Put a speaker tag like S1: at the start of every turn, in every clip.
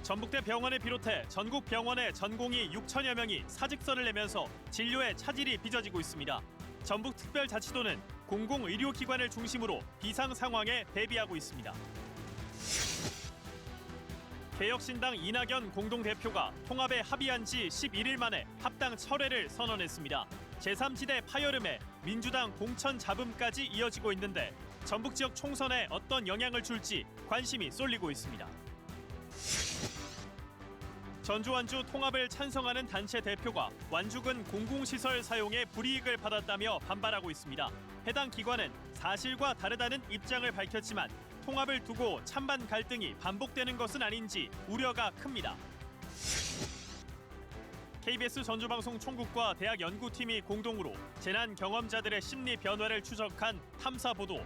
S1: 전북대 병원을 비롯해 전국 병원의 전공의 6천여 명이 사직서를 내면서 진료에 차질이 빚어지고 있습니다. 전북특별자치도는 공공의료기관을 중심으로 비상 상황에 대비하고 있습니다. 개혁신당 이낙연 공동대표가 통합에 합의한 지 11일 만에 합당 철회를 선언했습니다. 제3지대 파열음에 민주당 공천 잡음까지 이어지고 있는데 전북 지역 총선에 어떤 영향을 줄지 관심이 쏠리고 있습니다. 전주 완주 통합을 찬성하는 단체 대표가 완주군 공공시설 사용에 불이익을 받았다며 반발하고 있습니다. 해당 기관은 사실과 다르다는 입장을 밝혔지만 통합을 두고 찬반 갈등이 반복되는 것은 아닌지 우려가 큽니다. KBS 전주방송 총국과 대학 연구팀이 공동으로 재난 경험자들의 심리 변화를 추적한 탐사 보도.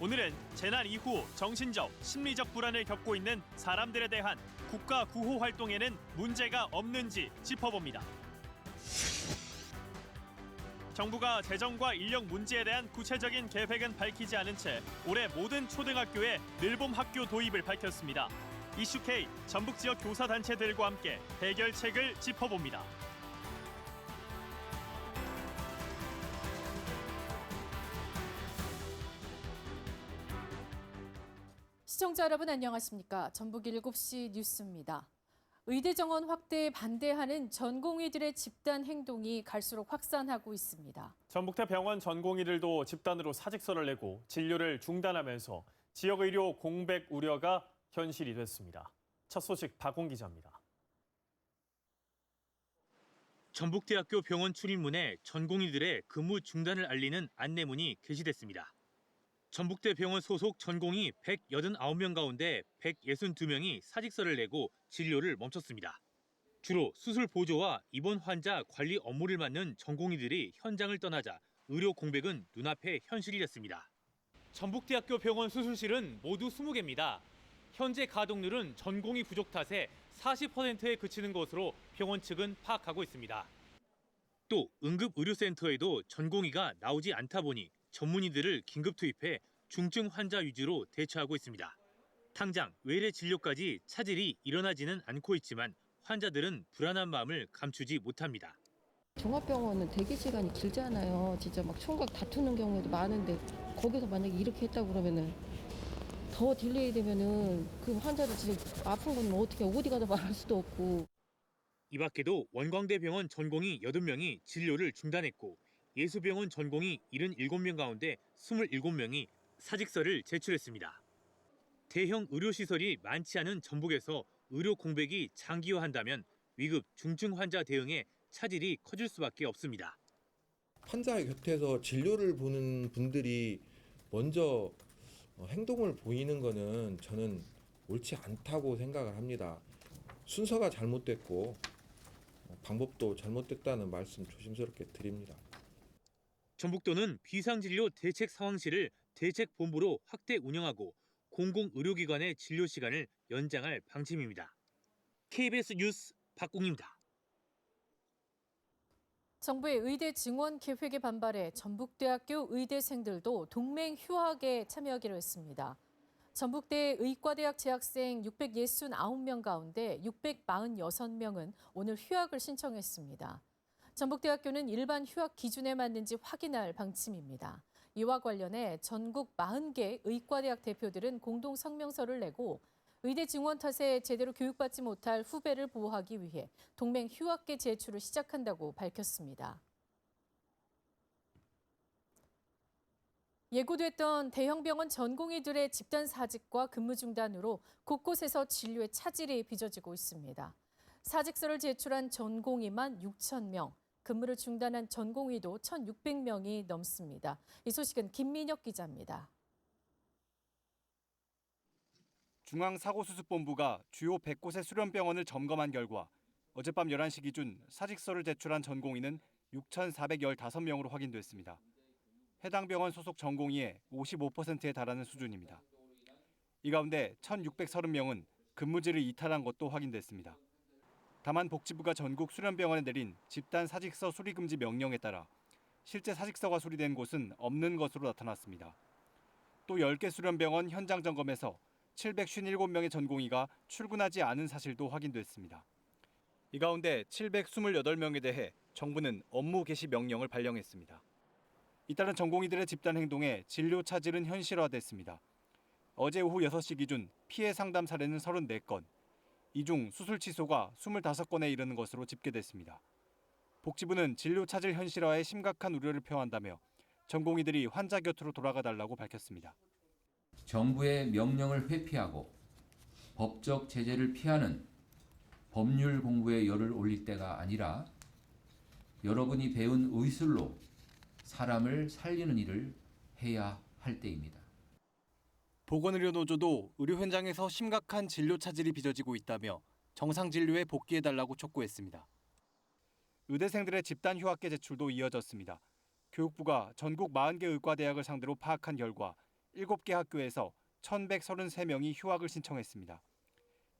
S1: 오늘은 재난 이후 정신적, 심리적 불안을 겪고 있는 사람들에 대한 국가 구호 활동에는 문제가 없는지 짚어봅니다. 정부가 재정과 인력 문제에 대한 구체적인 계획은 밝히지 않은 채 올해 모든 초등학교에 늘봄 학교 도입을 밝혔습니다. 이슈 K 전북 지역 교사단체들과 함께 해결책을 짚어봅니다.
S2: 시청자 여러분 안녕하십니까? 전북 7시 뉴스입니다. 의대 정원 확대에 반대하는 전공의들의 집단 행동이 갈수록 확산하고 있습니다.
S1: 전북대 병원 전공의들도 집단으로 사직서를 내고 진료를 중단하면서 지역 의료 공백 우려가 현실이 됐습니다. 첫 소식 박홍 기자입니다.
S3: 전북대학교 병원 출입문에 전공의들의 근무 중단을 알리는 안내문이 게시됐습니다. 전북대 병원 소속 전공의 189명 가운데 162명이 사직서를 내고 진료를 멈췄습니다. 주로 수술 보조와 입원 환자 관리 업무를 맡는 전공의들이 현장을 떠나자 의료 공백은 눈앞에 현실이 됐습니다. 전북대학교 병원 수술실은 모두 20개입니다. 현재 가동률은 전공의 부족 탓에 40%에 그치는 것으로 병원 측은 파악하고 있습니다. 또 응급의료센터에도 전공의가 나오지 않다 보니 전문의들을 긴급 투입해 중증 환자 위주로 대처하고 있습니다. 당장 외래 진료까지 차질이 일어나지는 않고 있지만 환자들은 불안한 마음을 감추지 못합니다.
S4: 종합병원은 대기 시간이 길잖아요. 진짜 막 총각 다투는 경우도 많은데 거기서 만약에 이렇게 했다 그러면은 더 딜레이 되면은 그 환자들 진짜 아픈 건 어떻게 어디 가서 말할 수도 없고.
S3: 이 밖에도 원광대병원 전공의 80명이 진료를 중단했고 예수병원 전공의 77명 가운데 27명이 사직서를 제출했습니다. 대형 의료시설이 많지 않은 전북에서 의료 공백이 장기화한다면 위급 중증 환자 대응에 차질이 커질 수밖에 없습니다.
S5: 환자의 곁에서 진료를 보는 분들이 먼저 행동을 보이는 거는 저는 옳지 않다고 생각을 합니다. 순서가 잘못됐고 방법도 잘못됐다는 말씀 조심스럽게 드립니다.
S3: 전북도는 비상진료 대책 상황실을 대책본부로 확대 운영하고 공공의료기관의 진료 시간을 연장할 방침입니다. KBS 뉴스 박공입니다.
S2: 정부의 의대 증원 계획에 반발해 전북대학교 의대생들도 동맹 휴학에 참여하기로 했습니다. 전북대 의과대학 재학생 669명 가운데 646명은 오늘 휴학을 신청했습니다. 전북대학교는 일반 휴학 기준에 맞는지 확인할 방침입니다. 이와 관련해 전국 40개 의과대학 대표들은 공동 성명서를 내고 의대 증원 탓에 제대로 교육받지 못할 후배를 보호하기 위해 동맹 휴학계 제출을 시작한다고 밝혔습니다. 예고됐던 대형병원 전공의들의 집단 사직과 근무 중단으로 곳곳에서 진료에 차질이 빚어지고 있습니다. 사직서를 제출한 전공의만 6,000명, 근무를 중단한 전공의도 1,600명이 넘습니다. 이 소식은 김민혁 기자입니다.
S6: 중앙사고수습본부가 주요 100곳의 수련병원을 점검한 결과 어젯밤 11시 기준 사직서를 제출한 전공의는 6,415명으로 확인됐습니다. 해당 병원 소속 전공의의 55%에 달하는 수준입니다. 이 가운데 1,630명은 근무지를 이탈한 것도 확인됐습니다. 다만 복지부가 전국 수련병원에 내린 집단 사직서 수리 금지 명령에 따라 실제 사직서가 수리된 곳은 없는 것으로 나타났습니다. 또 10개 수련병원 현장 점검에서 757명의 전공의가 출근하지 않은 사실도 확인됐습니다. 이 가운데 728명에 대해 정부는 업무 개시 명령을 발령했습니다. 잇따른 전공의들의 집단 행동에 진료 차질은 현실화됐습니다. 어제 오후 6시 기준 피해 상담 사례는 34건, 이 중 수술 취소가 25건에 이르는 것으로 집계됐습니다. 복지부는 진료 차질 현실화에 심각한 우려를 표한다며 전공의들이 환자 곁으로 돌아가 달라고 밝혔습니다.
S7: 정부의 명령을 회피하고 법적 제재를 피하는 법률 공부에 열을 올릴 때가 아니라 여러분이 배운 의술로 사람을 살리는 일을 해야 할 때입니다.
S6: 보건의료노조도 의료 현장에서 심각한 진료 차질이 빚어지고 있다며 정상 진료에 복귀해달라고 촉구했습니다. 의대생들의 집단 휴학계 제출도 이어졌습니다. 교육부가 전국 40개 의과대학을 상대로 파악한 결과 7개 학교에서 1,133명이 휴학을 신청했습니다.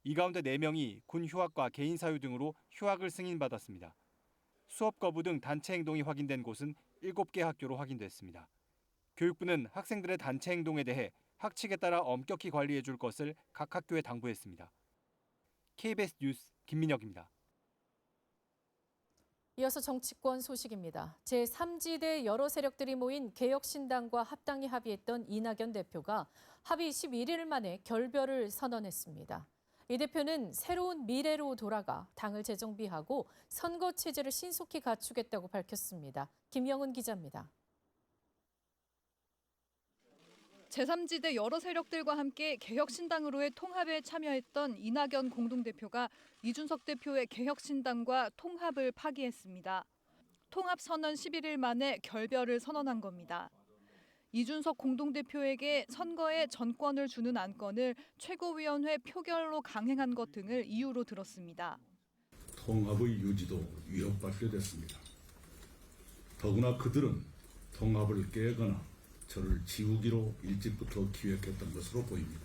S6: 이 가운데 4명이 군 휴학과 개인 사유 등으로 휴학을 승인받았습니다. 수업 거부 등 단체 행동이 확인된 곳은 7개 학교로 확인됐습니다. 교육부는 학생들의 단체 행동에 대해 학칙에 따라 엄격히 관리해 줄 것을 각 학교에 당부했습니다. KBS 뉴스 김민혁입니다.
S2: 이어서 정치권 소식입니다. 제3지대 여러 세력들이 모인 개혁신당과 합당이 합의했던 이낙연 대표가 합의 11일 만에 결별을 선언했습니다. 이 대표는 새로운 미래로 돌아가 당을 재정비하고 선거 체제를 신속히 갖추겠다고 밝혔습니다. 김영은 기자입니다.
S8: 제3지대 여러 세력들과 함께 개혁신당으로의 통합에 참여했던 이낙연 공동대표가 이준석 대표의 개혁신당과 통합을 파기했습니다. 통합 선언 11일 만에 결별을 선언한 겁니다. 이준석 공동대표에게 선거에 전권을 주는 안건을 최고위원회 표결로 강행한 것 등을 이유로 들었습니다.
S9: 통합의 유지도 위협받게 됐습니다. 더구나 그들은 통합을 깨거나 저를 지우기로 일찍부터 기획했던 것으로 보입니다.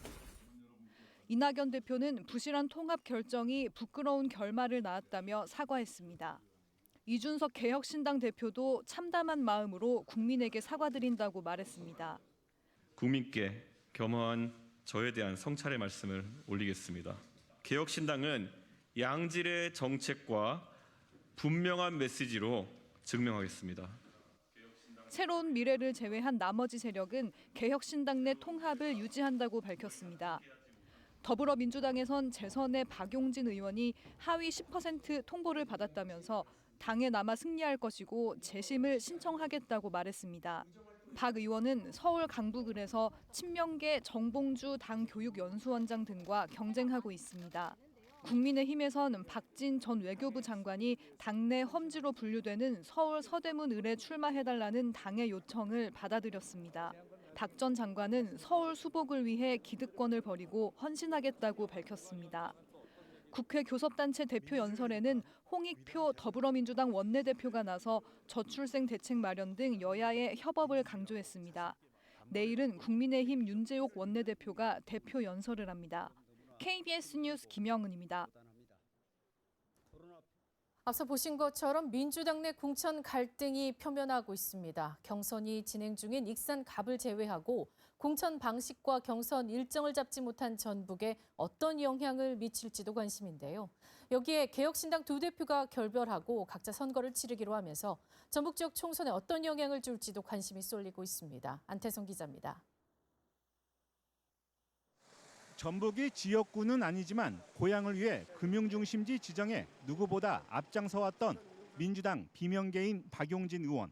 S8: 이낙연 대표는 부실한 통합 결정이 부끄러운 결말을 낳았다며 사과했습니다. 이준석 개혁신당 대표도 참담한 마음으로 국민에게 사과드린다고 말했습니다.
S10: 국민께 겸허한 저에 대한 성찰의 말씀을 올리겠습니다. 개혁신당은 양질의 정책과 분명한 메시지로 증명하겠습니다.
S8: 새로운 미래를 제외한 나머지 세력은 개혁신당 내 통합을 유지한다고 밝혔습니다. 더불어민주당에선 재선의 박용진 의원이 하위 10% 통보를 받았다면서 당에 남아 승리할 것이고 재심을 신청하겠다고 말했습니다. 박 의원은 서울 강북을에서 친명계 정봉주 당교육연수원장 등과 경쟁하고 있습니다. 국민의힘에선 박진 전 외교부 장관이 당내 험지로 분류되는 서울 서대문 을에 출마해달라는 당의 요청을 받아들였습니다. 박 전 장관은 서울 수복을 위해 기득권을 버리고 헌신하겠다고 밝혔습니다. 국회 교섭단체 대표 연설에는 홍익표 더불어민주당 원내대표가 나서 저출생 대책 마련 등 여야의 협업을 강조했습니다. 내일은 국민의힘 윤재옥 원내대표가 대표 연설을 합니다. KBS 뉴스 김영은입니다.
S2: 앞서 보신 것처럼 민주당 내 공천 갈등이 표면화하고 있습니다. 경선이 진행 중인 익산 갑을 제외하고 공천 방식과 경선 일정을 잡지 못한 전북에 어떤 영향을 미칠지도 관심인데요. 여기에 개혁신당 두 대표가 결별하고 각자 선거를 치르기로 하면서 전북 지역 총선에 어떤 영향을 줄지도 관심이 쏠리고 있습니다. 안태성 기자입니다.
S11: 전북이 지역구는 아니지만 고향을 위해 금융중심지 지정에 누구보다 앞장서왔던 민주당 비명계인 박용진 의원.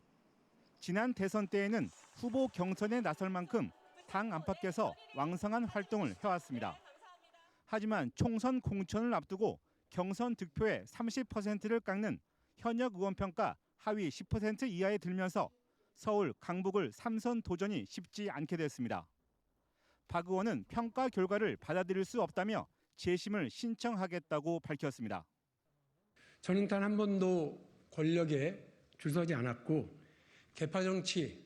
S11: 지난 대선 때에는 후보 경선에 나설 만큼 당 안팎에서 왕성한 활동을 해왔습니다. 하지만 총선 공천을 앞두고 경선 득표의 30%를 깎는 현역 의원 평가 하위 10% 이하에 들면서 서울, 강북을 3선 도전이 쉽지 않게 됐습니다. 박 의원은 평가 결과를 받아들일 수 없다며 재심을 신청하겠다고 밝혔습니다.
S12: 저는 단 한 번도 권력에 줄서지 않았고 계파 정치,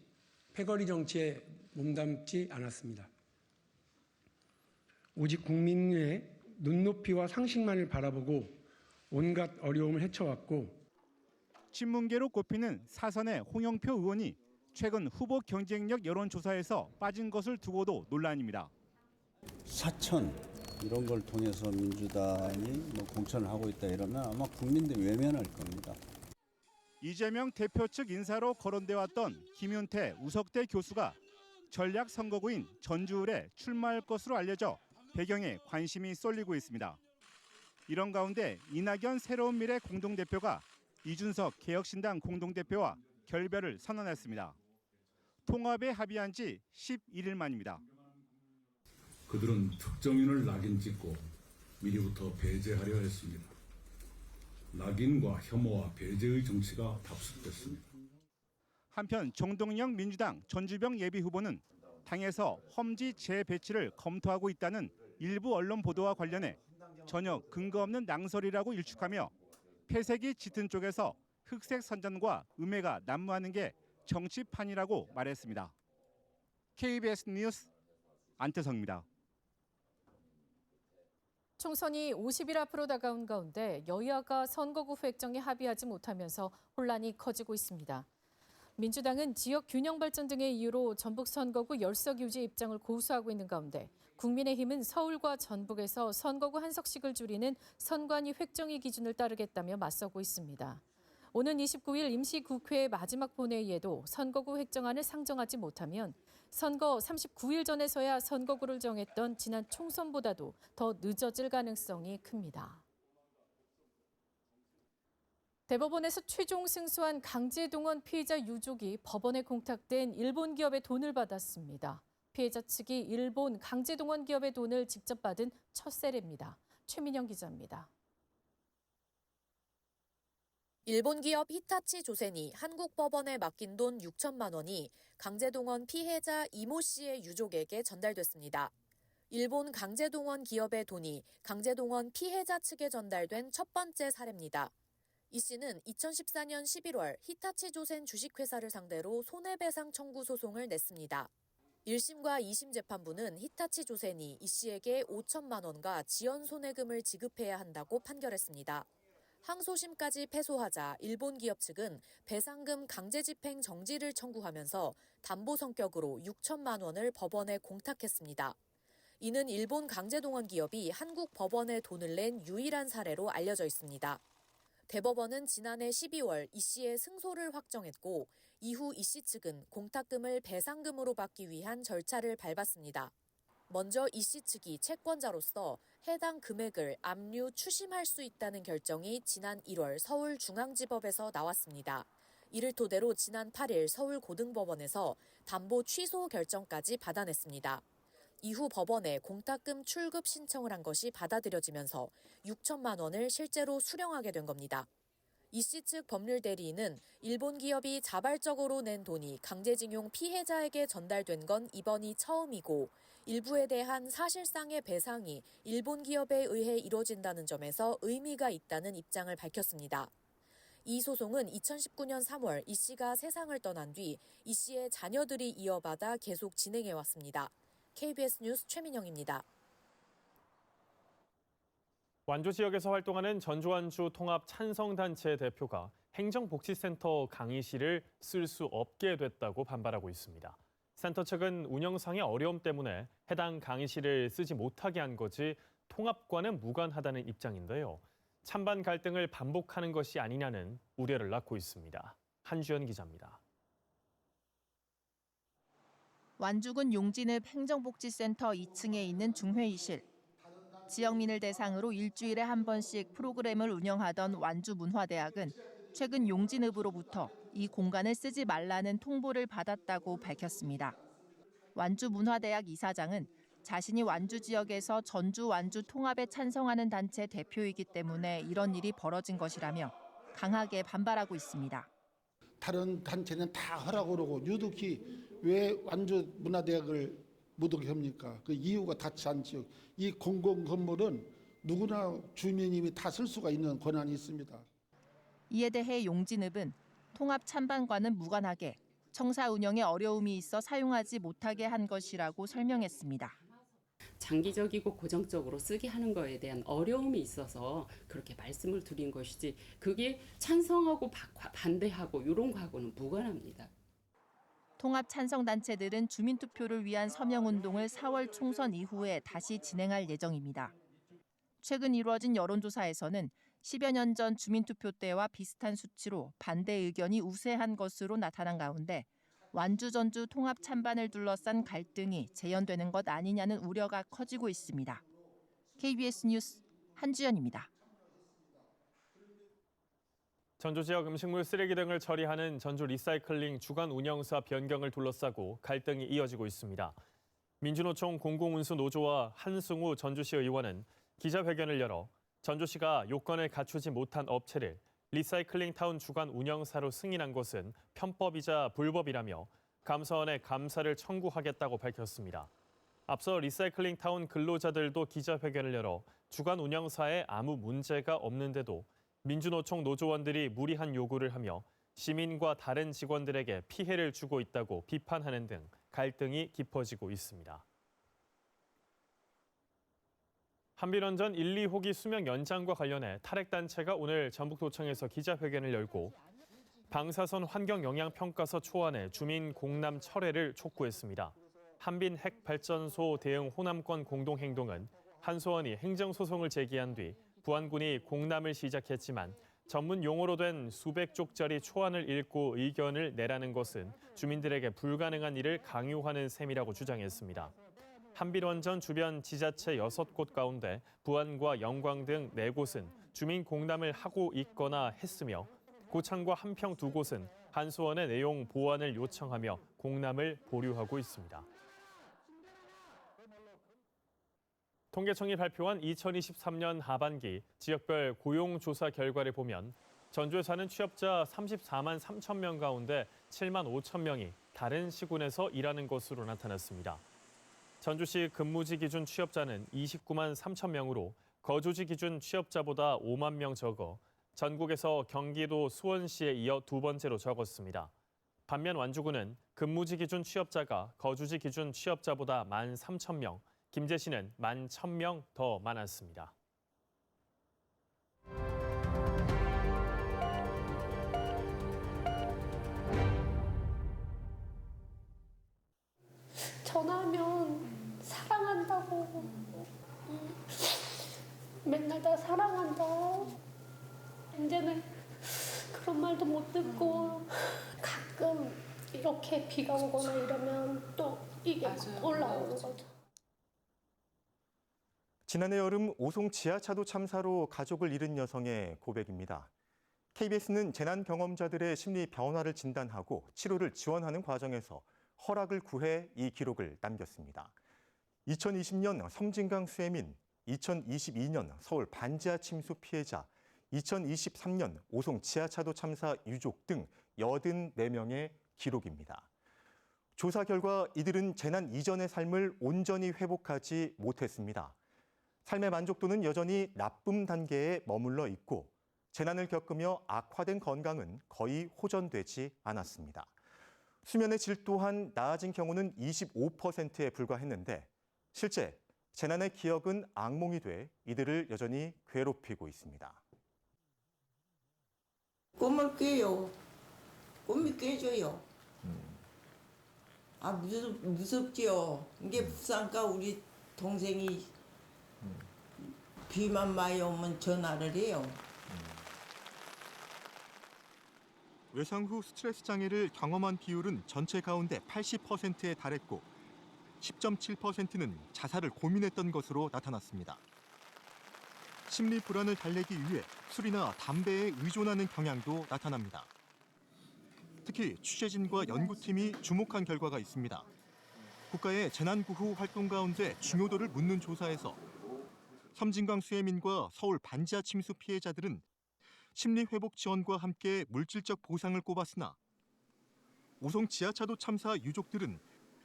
S12: 패거리 정치에 몸담지 않았습니다. 오직 국민의 눈높이와 상식만을 바라보고 온갖 어려움을 헤쳐왔고
S11: 친문계로 꼽히는 사선의 홍영표 의원이 최근 후보 경쟁력 여론조사에서 빠진 것을 두고도 논란입니다.
S13: 사천 이런 걸 통해서 민주당이 뭐 공천을 하고 있다 이러면 아마 국민들이 외면할 겁니다.
S11: 이재명 대표 측 인사로 거론돼 왔던 김윤태 우석대 교수가 전략 선거구인 전주을에 출마할 것으로 알려져 배경에 관심이 쏠리고 있습니다. 이런 가운데 이낙연 새로운 미래 공동대표가 이준석 개혁신당 공동대표와 결별을 선언했습니다. 통합에 합의한 지 11일 만입니다.
S9: 그들은 특정인을 낙인 찍고 미리부터 배제하려 했습니다. 낙인과 혐오와 배제의 정치가 답습됐습니다.
S11: 한편 정동영 민주당 전주병 예비후보는 당에서 험지 재배치를 검토하고 있다는 일부 언론 보도와 관련해 전혀 근거 없는 낭설이라고 일축하며 폐색이 짙은 쪽에서 흑색 선전과 음해가 난무하는 게 정치판이라고 말했습니다. KBS 뉴스 안태성입니다.
S2: 총선이 50일 앞으로 다가온 가운데 여야가 선거구 획정에 합의하지 못하면서 혼란이 커지고 있습니다. 민주당은 지역 균형 발전 등의 이유로 전북 선거구 10석 유지 입장을 고수하고 있는 가운데 국민의힘은 서울과 전북에서 선거구 한 석씩을 줄이는 선관위 획정위 기준을 따르겠다며 맞서고 있습니다. 오는 29일 임시국회 마지막 본회의에도 선거구 획정안을 상정하지 못하면 선거 39일 전에서야 선거구를 정했던 지난 총선보다도 더 늦어질 가능성이 큽니다. 대법원에서 최종 승소한 강제동원 피해자 유족이 법원에 공탁된 일본 기업의 돈을 받았습니다. 피해자 측이 일본 강제동원 기업의 돈을 직접 받은 첫 사례입니다. 최민영 기자입니다.
S14: 일본 기업 히타치 조센이 한국 법원에 맡긴 돈 6천만 원이 강제동원 피해자 이모 씨의 유족에게 전달됐습니다. 일본 강제동원 기업의 돈이 강제동원 피해자 측에 전달된 첫 번째 사례입니다. 이 씨는 2014년 11월 히타치 조센 주식회사를 상대로 손해배상 청구 소송을 냈습니다. 1심과 2심 재판부는 히타치 조센이 이 씨에게 5천만 원과 지연 손해금을 지급해야 한다고 판결했습니다. 항소심까지 패소하자 일본 기업 측은 배상금 강제집행 정지를 청구하면서 담보 성격으로 6천만 원을 법원에 공탁했습니다. 이는 일본 강제동원 기업이 한국 법원에 돈을 낸 유일한 사례로 알려져 있습니다. 대법원은 지난해 12월 이 씨의 승소를 확정했고 이후 이 씨 측은 공탁금을 배상금으로 받기 위한 절차를 밟았습니다. 먼저 이 씨 측이 채권자로서 해당 금액을 압류 추심할 수 있다는 결정이 지난 1월 서울중앙지법에서 나왔습니다. 이를 토대로 지난 8일 서울고등법원에서 담보 취소 결정까지 받아냈습니다. 이후 법원에 공탁금 출급 신청을 한 것이 받아들여지면서 6천만 원을 실제로 수령하게 된 겁니다. 이 씨 측 법률 대리인은 일본 기업이 자발적으로 낸 돈이 강제징용 피해자에게 전달된 건 이번이 처음이고 일부에 대한 사실상의 배상이 일본 기업에 의해 이뤄진다는 점에서 의미가 있다는 입장을 밝혔습니다. 이 소송은 2019년 3월 이 씨가 세상을 떠난 뒤 이 씨의 자녀들이 이어받아 계속 진행해 왔습니다. KBS 뉴스 최민영입니다.
S1: 완주 지역에서 활동하는 전주완주 통합 찬성단체 대표가 행정복지센터 강의실을 쓸 수 없게 됐다고 반발하고 있습니다. 센터 측은 운영상의 어려움 때문에 해당 강의실을 쓰지 못하게 한 것이 통합과는 무관하다는 입장인데요. 찬반 갈등을 반복하는 것이 아니냐는 우려를 낳고 있습니다. 한주연 기자입니다.
S15: 완주군 용진읍 행정복지센터 2층에 있는 중회의실. 지역민을 대상으로 일주일에 한 번씩 프로그램을 운영하던 완주문화대학은 최근 용진읍으로부터 이 공간을 쓰지 말라는 통보를 받았다고 밝혔습니다. 완주문화대학 이사장은 자신이 완주 지역에서 전주 완주 통합에 찬성하는 단체 대표이기 때문에 이런 일이 벌어진 것이라며 강하게 반발하고 있습니다.
S16: 다른 단체는 다 하라고 그러고 유독히 왜 완주 문화대학을 못 오게 합니까? 그 이유가 닿지 않지요. 이 공공 건물은 누구나 주민이 다 쓸 수가 있는 권한이 있습니다.
S15: 이에 대해 용진읍은 통합 찬반과는 무관하게 청사 운영에 어려움이 있어 사용하지 못하게 한 것이라고 설명했습니다.
S17: 장기적이고 고정적으로 쓰게 하는 거에 대한 어려움이 있어서 그렇게 말씀을 드린 것이지 그게 찬성하고 반대하고 이런 거하고는 무관합니다.
S15: 통합 찬성 단체들은 주민투표를 위한 서명운동을 4월 총선 이후에 다시 진행할 예정입니다. 최근 이루어진 여론조사에서는 10여 년 전 주민투표 때와 비슷한 수치로 반대 의견이 우세한 것으로 나타난 가운데 완주 전주 통합 찬반을 둘러싼 갈등이 재현되는 것 아니냐는 우려가 커지고 있습니다. KBS 뉴스 한주연입니다.
S1: 전주 지역 음식물 쓰레기 등을 처리하는 전주 리사이클링 주간 운영사 변경을 둘러싸고 갈등이 이어지고 있습니다. 민주노총 공공운수노조와 한승우 전주시 의원은 기자회견을 열어 전주시가 요건을 갖추지 못한 업체를 리사이클링 타운 주간 운영사로 승인한 것은 편법이자 불법이라며 감사원에 감사를 청구하겠다고 밝혔습니다. 앞서 리사이클링 타운 근로자들도 기자회견을 열어 주간 운영사에 아무 문제가 없는데도 민주노총 노조원들이 무리한 요구를 하며 시민과 다른 직원들에게 피해를 주고 있다고 비판하는 등 갈등이 깊어지고 있습니다. 한빛원전 1, 2호기 수명 연장과 관련해 탈핵단체가 오늘 전북도청에서 기자회견을 열고 방사선 환경영향평가서 초안에 주민 공람 철회를 촉구했습니다. 한빛 핵발전소 대응 호남권 공동행동은 한소원이 행정소송을 제기한 뒤 부안군이 공람을 시작했지만 전문 용어로 된 수백 쪽짜리 초안을 읽고 의견을 내라는 것은 주민들에게 불가능한 일을 강요하는 셈이라고 주장했습니다. 한빛원전 주변 지자체 6곳 가운데 부안과 영광 등 4곳은 주민 공람을 하고 있거나 했으며 고창과 한평 2곳은 한소원의 내용 보완을 요청하며 공람을 보류하고 있습니다. 통계청이 발표한 2023년 하반기 지역별 고용조사 결과를 보면 전주에 사는 취업자 34만 3천 명 가운데 7만 5천 명이 다른 시군에서 일하는 것으로 나타났습니다. 전주시 근무지 기준 취업자는 29만 3천 명으로 거주지 기준 취업자보다 5만 명 적어 전국에서 경기도 수원시에 이어 두 번째로 적었습니다. 반면 완주군은 근무지 기준 취업자가 거주지 기준 취업자보다 1만 3천 명, 김제시는 1만 1,000명 더 많았습니다.
S18: 전화하면 사랑한다고 맨날 다 사랑한다. 이제는 그런 말도 못 듣고 가끔 이렇게 비가 오거나 이러면 또 이게 올라오는 거죠.
S19: 지난해 여름 오송 지하차도 참사로 가족을 잃은 여성의 고백입니다. KBS는 재난 경험자들의 심리 변화를 진단하고 치료를 지원하는 과정에서 허락을 구해 이 기록을 남겼습니다. 2020년 섬진강 수해민, 2022년 서울 반지하 침수 피해자, 2023년 오송 지하차도 참사 유족 등 84명의 기록입니다. 조사 결과 이들은 재난 이전의 삶을 온전히 회복하지 못했습니다. 삶의 만족도는 여전히 나쁨 단계에 머물러 있고 재난을 겪으며 악화된 건강은 거의 호전되지 않았습니다. 수면의 질 또한 나아진 경우는 25%에 불과했는데 실제 재난의 기억은 악몽이 돼 이들을 여전히 괴롭히고 있습니다.
S20: 꿈을 꿔요. 꿈이 꿔줘요. 아 무섭지요. 이게 부산가 우리 동생이 비만 많이 오면 전화를 해요.
S19: 외상 후 스트레스 장애를 경험한 비율은 전체 가운데 80%에 달했고 10.7%는 자살을 고민했던 것으로 나타났습니다. 심리 불안을 달래기 위해 술이나 담배에 의존하는 경향도 나타납니다. 특히 취재진과 연구팀이 주목한 결과가 있습니다. 국가의 재난구호 활동 가운데 중요도를 묻는 조사에서 섬진강 수해민과 서울 반지하 침수 피해자들은 심리회복 지원과 함께 물질적 보상을 꼽았으나 오송 지하차도 참사 유족들은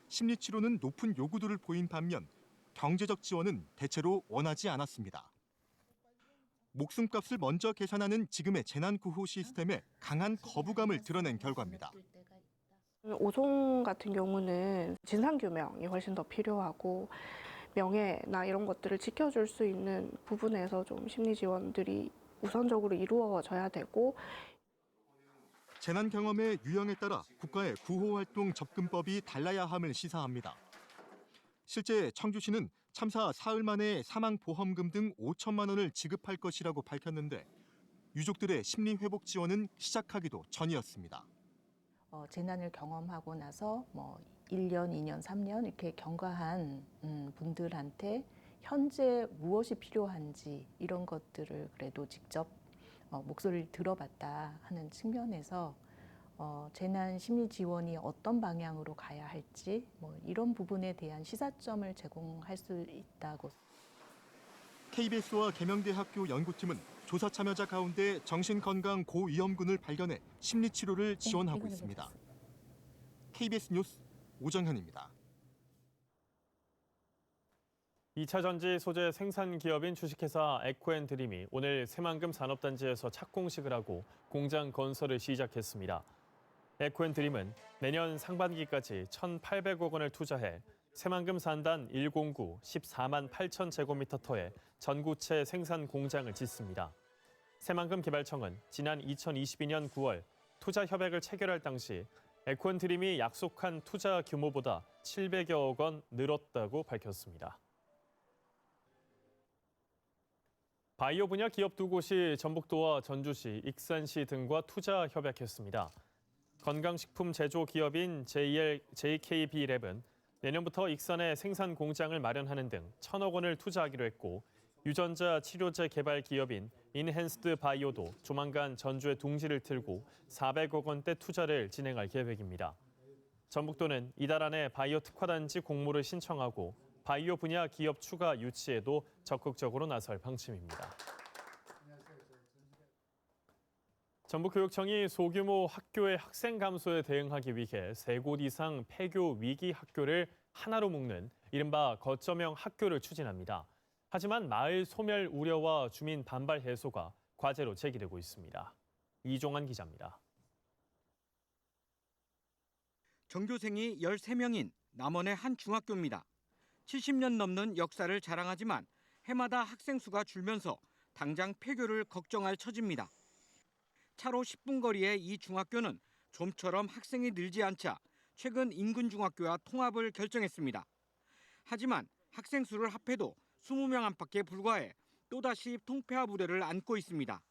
S19: 심리치료는 높은 요구도를 보인 반면 경제적 지원은 대체로 원하지 않았습니다. 목숨값을 먼저 계산하는 지금의 재난구호 시스템에 강한 거부감을 드러낸 결과입니다.
S21: 오송 같은 경우는 진상규명이 훨씬 더 필요하고 명예나 이런 것들을 지켜줄 수 있는 부분에서 좀 심리 지원들이 우선적으로 이루어져야 되고
S4: 재난 경험의 유형에 따라 국가의 구호활동 접근법이 달라야 함을 시사합니다. 실제 청주시는 참사 사흘 만에 사망보험금 등 5천만 원을 지급할 것이라고 밝혔는데 유족들의 심리회복 지원은 시작하기도 전이었습니다.
S22: 재난을 경험하고 나서 1년, 2년, 3년 이렇게 경과한 분들한테 현재 무엇이 필요한지 이런 것들을 그래도 직접 목소리를 들어봤다 하는 측면에서 재난 심리 지원이 어떤 방향으로 가야 할지 이런 부분에 대한 시사점을 제공할 수 있다고.
S4: KBS와 계명대학교 연구팀은 조사 참여자 가운데 정신건강 고위험군을 발견해 심리치료를 지원하고 있습니다. KBS 뉴스 오정현입니다.
S1: 2차 전지 소재 생산 기업인 주식회사 에코앤드림이 오늘 새만금 산업단지에서 착공식을 하고 공장 건설을 시작했습니다. 에코앤드림은 내년 상반기까지 1,800억 원을 투자해 새만금 산단 109 14만 8천 제곱미터 터에 전구체 생산 공장을 짓습니다. 새만금 개발청은 지난 2022년 9월 투자 협약을 체결할 당시 에코앤드림이 약속한 투자 규모보다 700여억 원 늘었다고 밝혔습니다. 바이오 분야 기업 두 곳이 전북도와 전주시, 익산시 등과 투자 협약했습니다. 건강식품 제조 기업인 JKB랩은 내년부터 익산에 생산 공장을 마련하는 등 1,000억 원을 투자하기로 했고 유전자 치료제 개발 기업인 인핸스드 바이오도 조만간 전주에 둥지를 틀고 400억 원대 투자를 진행할 계획입니다. 전북도는 이달 안에 바이오 특화단지 공모를 신청하고 바이오 분야 기업 추가 유치에도 적극적으로 나설 방침입니다. 전북교육청이 소규모 학교의 학생 감소에 대응하기 위해 3곳 이상 폐교 위기 학교를 하나로 묶는 이른바 거점형 학교를 추진합니다. 하지만 마을 소멸 우려와 주민 반발 해소가 과제로 제기되고 있습니다. 이종환 기자입니다.
S23: 전교생이 13명인 남원의 한 중학교입니다. 70년 넘는 역사를 자랑하지만 해마다 학생 수가 줄면서 당장 폐교를 걱정할 처지입니다. 차로 10분 거리의 이 중학교는 좀처럼 학생이 늘지 않자 최근 인근 중학교와 통합을 결정했습니다. 하지만 학생 수를 합해도 20명 안팎에 불과해 또다시 통폐합 우려를 안고 있습니다.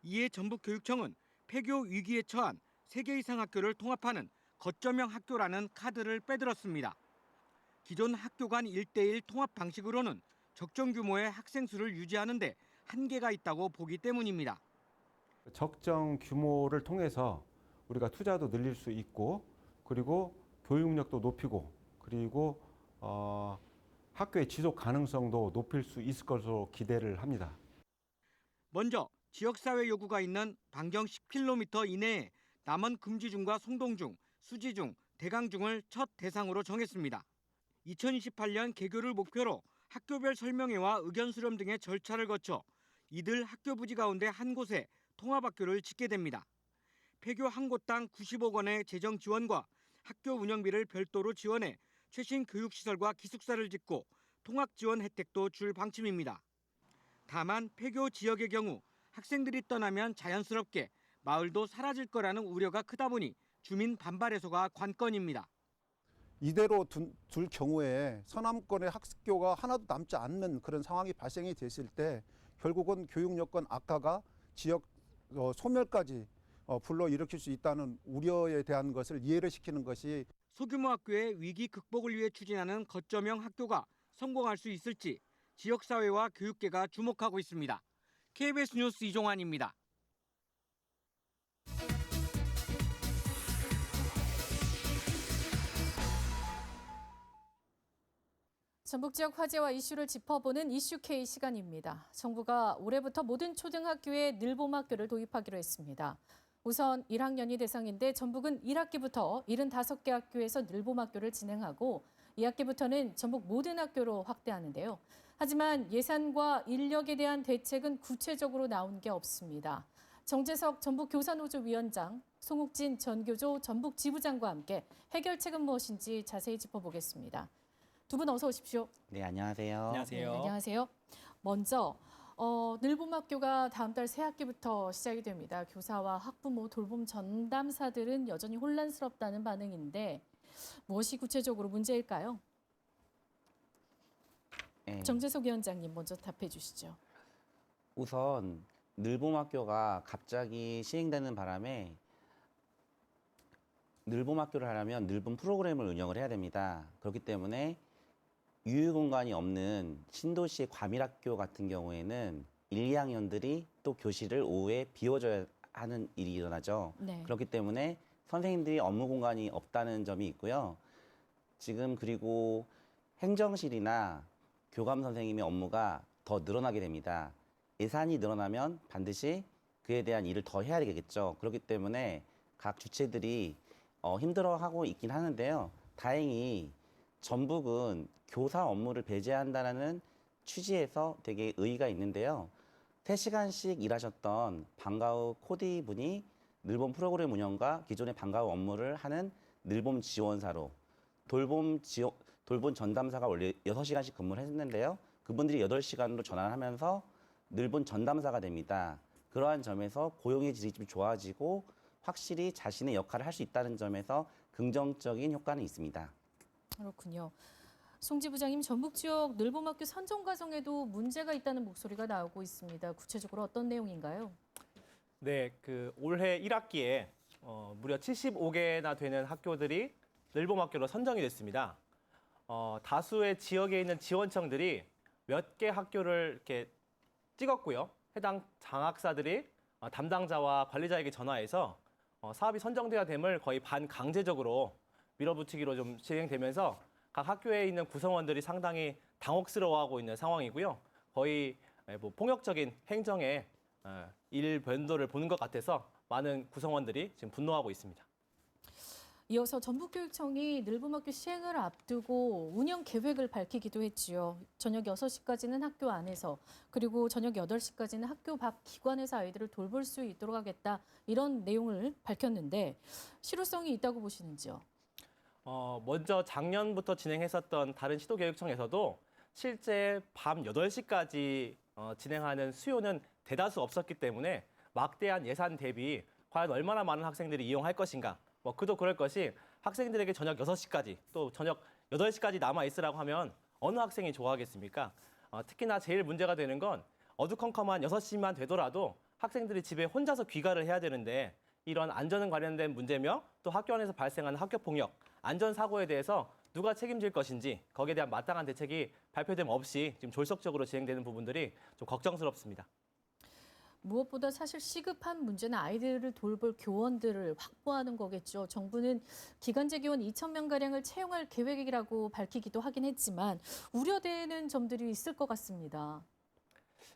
S23: 이에 전북교육청은 폐교 위기에 처한 3개 이상 학교를 통합하는 거점형 학교라는 카드를 빼들었습니다. 기존 학교 간 1:1 통합 방식으로는 적정 규모의 학생 수를 유지하는 데 한계가 있다고 보기 때문입니다.
S24: 적정 규모를 통해서 우리가 투자도 늘릴 수 있고 그리고 교육력도 높이고 그리고 학교의 지속 가능성도 높일 수 있을 것으로 기대를 합니다.
S23: 먼저 지역사회 요구가 있는 반경 10km 이내에 남원 금지중과 송동중, 수지중, 대강중을 첫 대상으로 정했습니다. 2028년 개교를 목표로 학교별 설명회와 의견 수렴 등의 절차를 거쳐 이들 학교 부지 가운데 한 곳에 통합학교를 짓게 됩니다. 폐교 한 곳당 90억 원의 재정 지원과 학교 운영비를 별도로 지원해 최신 교육시설과 기숙사를 짓고 통학 지원 혜택도 줄 방침입니다. 다만 폐교 지역의 경우 학생들이 떠나면 자연스럽게 마을도 사라질 거라는 우려가 크다 보니 주민 반발 해소가 관건입니다.
S25: 이대로 둘 경우에 서남권의 학교가 하나도 남지 않는 그런 상황이 발생이 됐을 때 결국은 교육 여건 악화가 지역 소멸까지 불러일으킬 수 있다는 우려에 대한 것을 이해를 시키는 것이
S23: 소규모 학교의 위기 극복을 위해 추진하는 거점형 학교가 성공할 수 있을지 지역사회와 교육계가 주목하고 있습니다. KBS 뉴스 이종환입니다.
S2: 전북 지역 화제와 이슈를 짚어보는 이슈K 시간입니다. 정부가 올해부터 모든 초등학교에 늘봄학교를 도입하기로 했습니다. 우선 1학년이 대상인데 전북은 1학기부터 75개 학교에서 늘봄학교를 진행하고 2학기부터는 전북 모든 학교로 확대하는데요. 하지만 예산과 인력에 대한 대책은 구체적으로 나온 게 없습니다. 정재석 전북교사노조 위원장, 송욱진 전교조 전북 지부장과 함께 해결책은 무엇인지 자세히 짚어보겠습니다. 두 분 어서 오십시오.
S26: 네, 안녕하세요.
S2: 네, 안녕하세요. 먼저 늘봄학교가 다음 달 새 학기부터 시작이 됩니다. 교사와 학부모, 돌봄 전담사들은 여전히 혼란스럽다는 반응인데 무엇이 구체적으로 문제일까요?
S3: 네.
S2: 정재석 위원장님 먼저 답해 주시죠.
S3: 우선 늘봄학교가 갑자기 시행되는 바람에 늘봄학교를 하려면 늘봄 프로그램을 운영을 해야 됩니다. 그렇기 때문에 유휴공간이 없는 신도시의 과밀학교 같은 경우에는 1, 2학년들이 또 교실을 오후에 비워줘야 하는 일이 일어나죠.
S2: 네.
S3: 그렇기 때문에 선생님들이 업무 공간이 없다는 점이 있고요. 지금 그리고 행정실이나 교감 선생님의 업무가 더 늘어나게 됩니다. 예산이 늘어나면 반드시 그에 대한 일을 더 해야 되겠죠. 그렇기 때문에 각 주체들이 힘들어하고 있긴 하는데요. 다행히 전북은 교사 업무를 배제한다는 취지에서 되게 의의가 있는데요. 3시간씩 일하셨던 방과후 코디 분이 늘봄 프로그램 운영과 기존의 방과후 업무를 하는 늘봄 지원사로 돌봄 전담사가 원래 6시간씩 근무를 했는데요. 그분들이 8시간으로 전환을 하면서 늘봄 전담사가 됩니다. 그러한 점에서 고용의 질이 좀 좋아지고 확실히 자신의 역할을 할 수 있다는 점에서 긍정적인 효과는 있습니다.
S2: 그렇군요. 송지 부장님, 전북 지역 늘봄학교 선정 과정에도 문제가 있다는 목소리가 나오고 있습니다. 구체적으로 어떤 내용인가요?
S5: 네, 올해 1학기에 무려 75개나 되는 학교들이 늘봄학교로 선정이 됐습니다. 다수의 지역에 있는 지원청들이 몇 개 학교를 이렇게 찍었고요. 해당 장학사들이 담당자와 관리자에게 전화해서 사업이 선정돼야 됨을 거의 반강제적으로 밀어붙이기로 좀 진행되면서 각 학교에 있는 구성원들이 상당히 당혹스러워하고 있는 상황이고요. 거의 폭력적인 행정에 일변도를 보는 것 같아서 많은 구성원들이 지금 분노하고 있습니다.
S2: 이어서 전북교육청이 늘봄학교 시행을 앞두고 운영 계획을 밝히기도 했지요. 저녁 6시까지는 학교 안에서 그리고 저녁 8시까지는 학교 밖 기관에서 아이들을 돌볼 수 있도록 하겠다. 이런 내용을 밝혔는데 실효성이 있다고 보시는지요?
S5: 먼저 작년부터 진행했었던 다른 시도교육청에서도 실제 밤 8시까지 진행하는 수요는 대다수 없었기 때문에 막대한 예산 대비 과연 얼마나 많은 학생들이 이용할 것인가. 그도 그럴 것이 학생들에게 저녁 6시까지 또 저녁 8시까지 남아 있으라고 하면 어느 학생이 좋아하겠습니까? 특히나 제일 문제가 되는 건 어두컴컴한 6시만 되더라도 학생들이 집에 혼자서 귀가를 해야 되는데 이런 안전 관련된 문제며 또 학교 안에서 발생하는 학교폭력, 안전사고에 대해서 누가 책임질 것인지 거기에 대한 마땅한 대책이 발표됨 없이 지금 졸속적으로 진행되는 부분들이 좀 걱정스럽습니다.
S2: 무엇보다 사실 시급한 문제는 아이들을 돌볼 교원들을 확보하는 거겠죠. 정부는 기간제 교원 2,000명가량을 채용할 계획이라고 밝히기도 하긴 했지만 우려되는 점들이 있을 것 같습니다.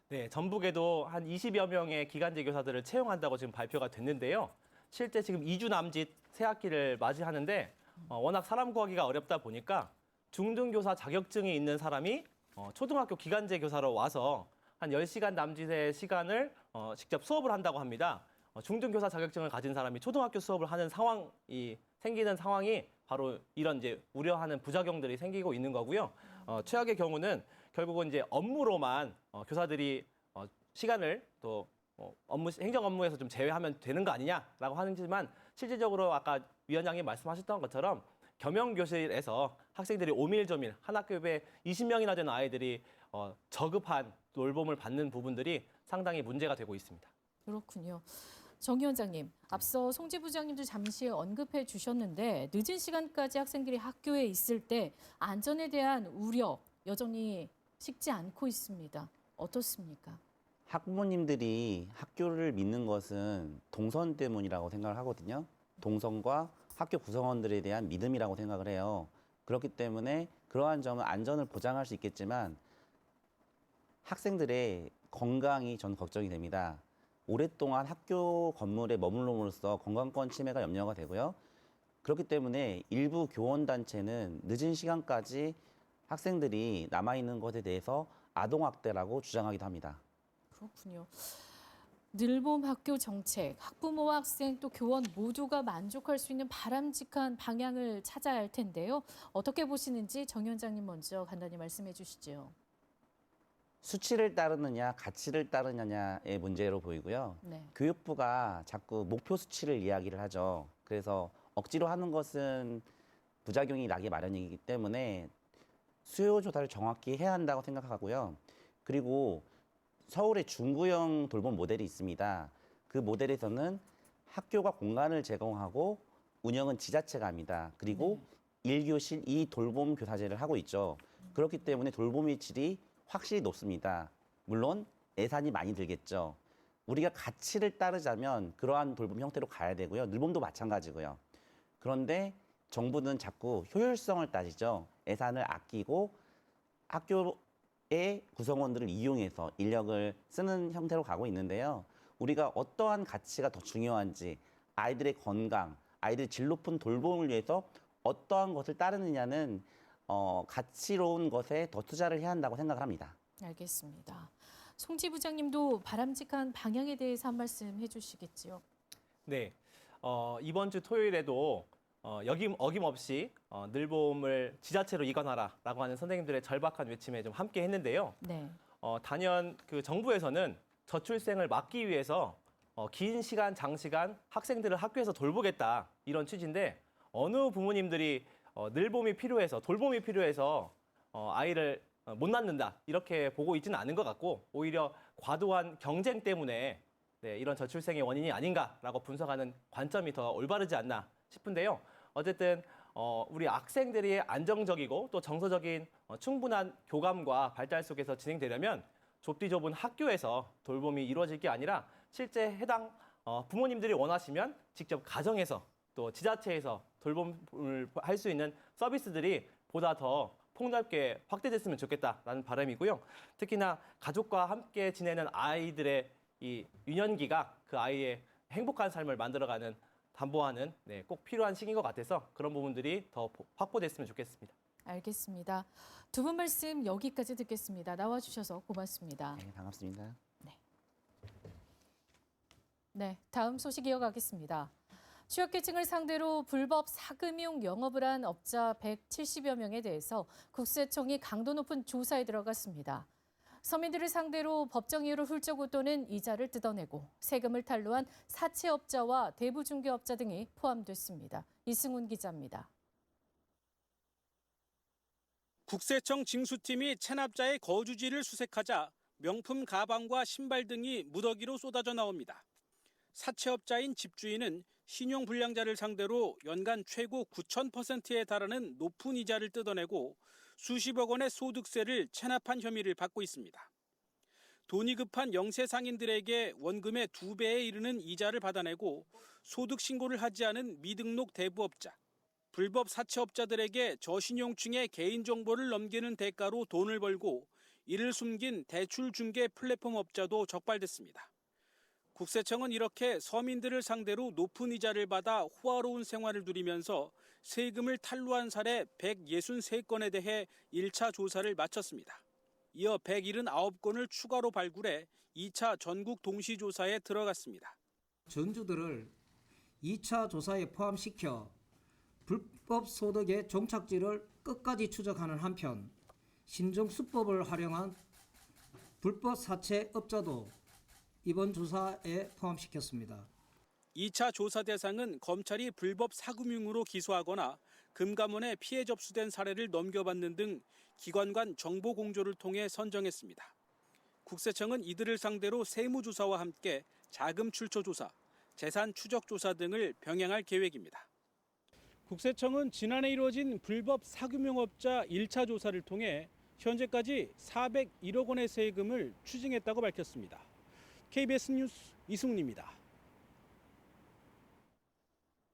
S5: 네, 전북에도 한 20여 명의 기간제 교사들을 채용한다고 지금 발표가 됐는데요. 실제 지금 2주 남짓 새 학기를 맞이하는데 워낙 사람 구하기가 어렵다 보니까 중등교사 자격증이 있는 사람이 초등학교 기간제 교사로 와서 한 10시간 남짓의 시간을 직접 수업을 한다고 합니다. 중등교사 자격증을 가진 사람이 초등학교 수업을 하는 상황이 생기는 상황이 바로 이런 이제 우려하는 부작용들이 생기고 있는 거고요. 최악의 경우는 결국은 이제 업무로만 교사들이 시간을 또 행정 업무에서 좀 제외하면 되는 거 아니냐라고 하지만 실질적으로 아까 위원장님 말씀하셨던 것처럼 겸용교실에서 학생들이 오밀조밀 한 학급에 20명이나 되는 아이들이 저급한 돌봄을 받는 부분들이 상당히 문제가 되고 있습니다.
S2: 그렇군요. 정 위원장님, 앞서 송지 부장님도 잠시 언급해 주셨는데 늦은 시간까지 학생들이 학교에 있을 때 안전에 대한 우려 여전히 식지 않고 있습니다. 어떻습니까?
S3: 학부모님들이 학교를 믿는 것은 동선 때문이라고 생각을 하거든요. 동선과 학교 구성원들에 대한 믿음이라고 생각을 해요. 그렇기 때문에 그러한 점은 안전을 보장할 수 있겠지만 학생들의 건강이 전 걱정이 됩니다. 오랫동안 학교 건물에 머물러므로써 건강권 침해가 염려가 되고요. 그렇기 때문에 일부 교원단체는 늦은 시간까지 학생들이 남아있는 것에 대해서 아동학대라고 주장하기도 합니다.
S2: 그렇군요. 늘봄 학교 정책, 학부모와 학생 또 교원 모두가 만족할 수 있는 바람직한 방향을 찾아야 할 텐데요. 어떻게 보시는지 정 위원장님 먼저 간단히 말씀해 주시죠.
S3: 수치를 따르느냐 가치를 따르느냐의 문제로 보이고요.
S2: 네.
S3: 교육부가 자꾸 목표 수치를 이야기를 하죠. 그래서 억지로 하는 것은 부작용이 나기 마련이기 때문에 수요 조사를 정확히 해야 한다고 생각하고요. 그리고 서울의 중구형 돌봄 모델이 있습니다. 그 모델에서는 학교가 공간을 제공하고 운영은 지자체가 합니다. 그리고 1교실 2돌봄 교사제를 하고 있죠. 그렇기 때문에 돌봄의 질이 확실히 높습니다. 물론 예산이 많이 들겠죠. 우리가 가치를 따르자면 그러한 돌봄 형태로 가야 되고요. 늘봄도 마찬가지고요. 그런데 정부는 자꾸 효율성을 따지죠. 예산을 아끼고 학교의 구성원들을 이용해서 인력을 쓰는 형태로 가고 있는데요. 우리가 어떠한 가치가 더 중요한지, 아이들의 건강, 아이들의 질 높은 돌봄을 위해서 어떠한 것을 따르느냐는 가치로운 것에 더 투자를 해야 한다고 생각을 합니다.
S2: 알겠습니다. 송지 부장님도 바람직한 방향에 대해서 한 말씀 해주시겠지요.
S5: 네, 이번 주 토요일에도 어김없이 늘봄을 지자체로 이관하라라고 하는 선생님들의 절박한 외침에 좀 함께 했는데요.
S2: 네.
S5: 단연 그 정부에서는 저출생을 막기 위해서 긴 시간, 장시간 학생들을 학교에서 돌보겠다 이런 취지인데 어느 부모님들이 늘봄이 필요해서 돌봄이 필요해서 아이를 못 낳는다 이렇게 보고 있지는 않은 것 같고 오히려 과도한 경쟁 때문에 이런 저출생의 원인이 아닌가라고 분석하는 관점이 더 올바르지 않나 싶은데요. 어쨌든 우리 학생들이 안정적이고 또 정서적인 충분한 교감과 발달 속에서 진행되려면 좁디 좁은 학교에서 돌봄이 이루어질 게 아니라 실제 해당 부모님들이 원하시면 직접 가정에서 또 지자체에서 돌봄을 할 수 있는 서비스들이 보다 더 폭넓게 확대됐으면 좋겠다라는 바람이고요. 특히나 가족과 함께 지내는 아이들의 이 유년기가 그 아이의 행복한 삶을 만들어가는 담보하는 꼭 필요한 시기인 것 같아서 그런 부분들이 더 확보됐으면 좋겠습니다.
S2: 알겠습니다. 두 분 말씀 여기까지 듣겠습니다. 나와주셔서 고맙습니다.
S3: 네, 반갑습니다.
S2: 네, 다음 소식 이어가겠습니다. 취약계층을 상대로 불법 사금융 영업을 한 업자 170여 명에 대해서 국세청이 강도 높은 조사에 들어갔습니다. 서민들을 상대로 법정 이유로 훌쩍 웃도는 이자를 뜯어내고 세금을 탈루한 사채업자와 대부중개업자 등이 포함됐습니다. 이승훈 기자입니다.
S6: 국세청 징수팀이 체납자의 거주지를 수색하자 명품 가방과 신발 등이 무더기로 쏟아져 나옵니다. 사채업자인 집주인은 신용불량자를 상대로 연간 최고 9,000%에 달하는 높은 이자를 뜯어내고 수십억 원의 소득세를 체납한 혐의를 받고 있습니다. 돈이 급한 영세 상인들에게 원금의 2배에 이르는 이자를 받아내고 소득 신고를 하지 않은 미등록 대부업자, 불법 사채업자들에게 저신용층의 개인정보를 넘기는 대가로 돈을 벌고 이를 숨긴 대출 중개 플랫폼 업자도 적발됐습니다. 국세청은 이렇게 서민들을 상대로 높은 이자를 받아 호화로운 생활을 누리면서 세금을 탈루한 사례 163건에 대해 1차 조사를 마쳤습니다. 이어 179건을 추가로 발굴해 2차 전국 동시조사에 들어갔습니다.
S7: 전주들을 2차 조사에 포함시켜 불법 소득의 종착지를 끝까지 추적하는 한편 신종수법을 활용한 불법 사채업자도 이번 조사에 포함시켰습니다.
S6: 2차 조사 대상은 검찰이 불법 사금융으로 기소하거나 금감원에 피해 접수된 사례를 넘겨받는 등 기관 간 정보 공조를 통해 선정했습니다. 국세청은 이들을 상대로 세무조사와 함께 자금 출처 조사, 재산 추적 조사 등을 병행할 계획입니다. 국세청은 지난해 이루어진 불법 사금융업자 1차 조사를 통해 현재까지 401억 원의 세금을 추징했다고 밝혔습니다. KBS 뉴스 이승훈입니다.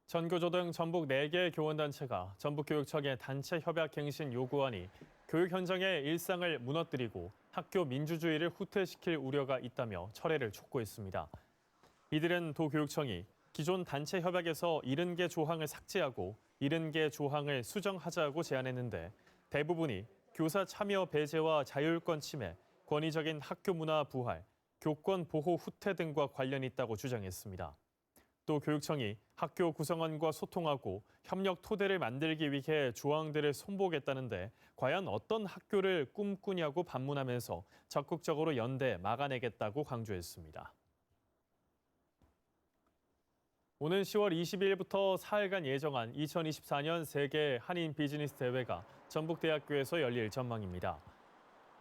S1: 전교조 등 전북 4개 교원단체가 전북교육청의 단체 협약 갱신 요구안이 교육 현장의 일상을 무너뜨리고 학교 민주주의를 후퇴시킬 우려가 있다며 철회를 촉구했습니다. 이들은 도교육청이 기존 단체 협약에서 70개 조항을 삭제하고 70개 조항을 수정하자고 제안했는데 대부분이 교사 참여 배제와 자율권 침해, 권위적인 학교 문화 부활, 교권 보호 후퇴 등과 관련이 있다고 주장했습니다. 또 교육청이 학교 구성원과 소통하고 협력 토대를 만들기 위해 조항들을 손보겠다는데 과연 어떤 학교를 꿈꾸냐고 반문하면서 적극적으로 연대 막아내겠다고 강조했습니다. 오는 10월 22일부터 사흘간 예정한 2024년 세계 한인 비즈니스 대회가 전북대학교에서 열릴 전망입니다.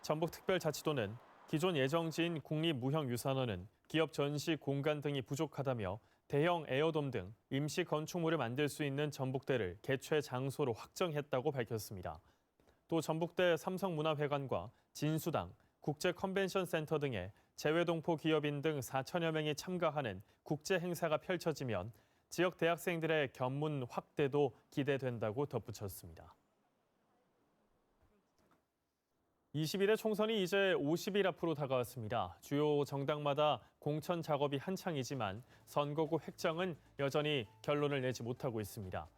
S1: 전북특별자치도는 기존 예정지인 국립무형유산원은 기업 전시 공간 등이 부족하다며 대형 에어돔 등 임시 건축물을 만들 수 있는 전북대를 개최 장소로 확정했다고 밝혔습니다. 또 전북대 삼성문화회관과 진수당, 국제컨벤션센터 등의 재외동포 기업인 등 4천여 명이 참가하는 국제 행사가 펼쳐지면 지역 대학생들의 견문 확대도 기대된다고 덧붙였습니다. 21대 총선이 이제 50일 앞으로 다가왔습니다. 주요 정당마다 공천 작업이 한창이지만 선거구 획정은 여전히 결론을 내지 못하고 있습니다.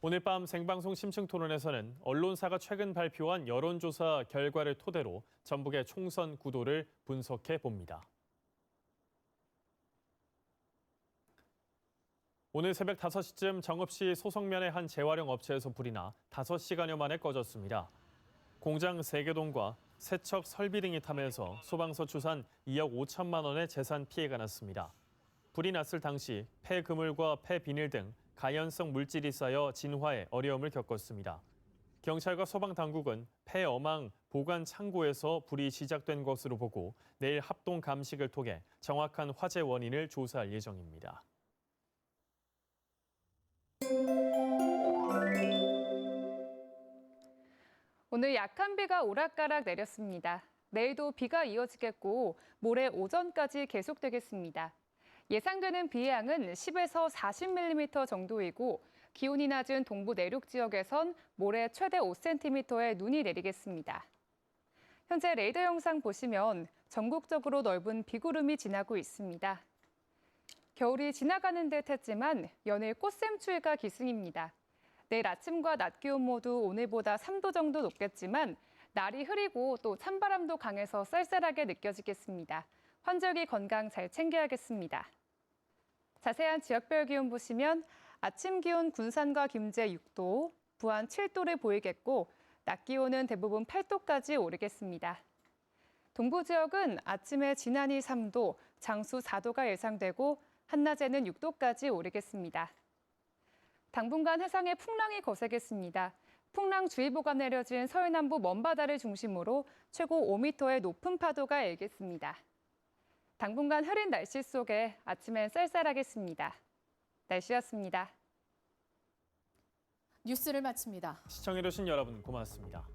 S1: 오늘 밤 생방송 심층 토론에서는 언론사가 최근 발표한 여론조사 결과를 토대로 전북의 총선 구도를 분석해 봅니다. 오늘 새벽 5시쯤 정읍시 소성면의 한 재활용 업체에서 불이 나 5시간여 만에 꺼졌습니다. 공장 3개동과 세척 설비 등이 타면서 소방서 추산 2억 5천만 원의 재산 피해가 났습니다. 불이 났을 당시 폐그물과 폐비닐 등 가연성 물질이 쌓여 진화에 어려움을 겪었습니다. 경찰과 소방당국은 폐어망 보관 창고에서 불이 시작된 것으로 보고 내일 합동 감식을 통해 정확한 화재 원인을 조사할 예정입니다.
S8: 오늘 약한 비가 오락가락 내렸습니다. 내일도 비가 이어지겠고 모레 오전까지 계속되겠습니다. 예상되는 비의 양은 10에서 40mm 정도이고 기온이 낮은 동부 내륙 지역에선 모레 최대 5cm의 눈이 내리겠습니다. 현재 레이더 영상 보시면 전국적으로 넓은 비구름이 지나고 있습니다. 겨울이 지나가는 듯 했지만 연일 꽃샘추위가 기승입니다. 내일 아침과 낮 기온 모두 오늘보다 3도 정도 높겠지만 날이 흐리고 또 찬바람도 강해서 쌀쌀하게 느껴지겠습니다. 환절기 건강 잘 챙겨야겠습니다. 자세한 지역별 기온 보시면 아침 기온 군산과 김제 6도, 부안 7도를 보이겠고 낮 기온은 대부분 8도까지 오르겠습니다. 동부 지역은 아침에 진안이 3도, 장수 4도가 예상되고 한낮에는 6도까지 오르겠습니다. 당분간 해상에 풍랑이 거세겠습니다. 풍랑주의보가 내려진 서해남부 먼바다를 중심으로 최고 5m의 높은 파도가 일겠습니다. 당분간 흐린 날씨 속에 아침엔 쌀쌀하겠습니다. 날씨였습니다.
S2: 뉴스를 마칩니다.
S1: 시청해주신 여러분 고맙습니다.